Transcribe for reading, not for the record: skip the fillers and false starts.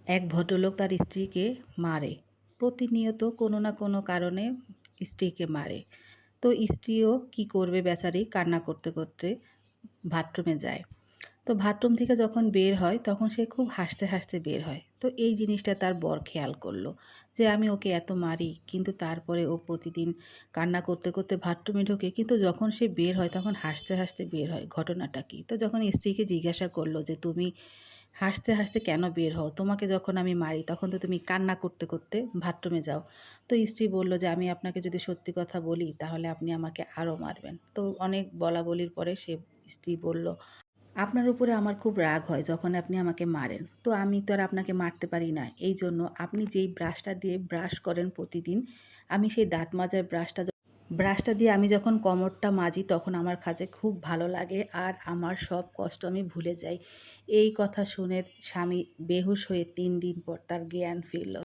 এক ভদ্রলোক তার স্ত্রীকে মারে। প্রতিনিয়ত কোনো না কোনো কারণে স্ত্রীকে মারে। তো স্ত্রীও কি করবে বেচারি কান্না করতে, করতে বাথরুমে যায়। তো বাথরুম থেকে যখন বের হয় তখন সে খুব হাসতে, হাসতে বের হয়। তো এই জিনিসটা তার বর খেয়াল করলো যে আমি ওকে এত মারি কিন্তু তারপরে ও প্রতিদিন কান্না করতে, করতে বাথরুমে ঢোকে কিন্তু যখন সে বের হয় তখন হাসতে, হাসতে বের হয়। ঘটনাটা কী? তো যখন স্ত্রীকে জিজ্ঞাসা করলো যে তুমি হাসতে, হাসতে কেন বের হও? তোমাকে যখন আমি মারি তখন তো তুমি কান্না করতে, করতে বাথরুমে যাও। তো স্ত্রী বলল যে আমি আপনাকে যদি সত্যি কথা বলি তাহলে আপনি আমাকে আরও মারবেন। তো অনেক বলাবলির পরে স্ত্রী বলল, আপনার উপরে আমার খুব রাগ হয় যখন আপনি আমাকে মারেন। তো আমি তো আর আপনাকে মারতে পারি না। এইজন্য আপনি যেই ব্রাশটা দিয়ে ব্রাশ করেন প্রতিদিন, আমি সেই দাঁত মাজার ব্রাশটা দিয়ে আমি যখন কোমরটা মাজি তখন আমার কাছে খুব ভালো লাগে আর আমার সব কষ্ট আমি ভুলে যাই। এই কথা শুনে স্বামী বেহুঁশ হয়ে ৩ দিন পর তার জ্ঞান ফিরল।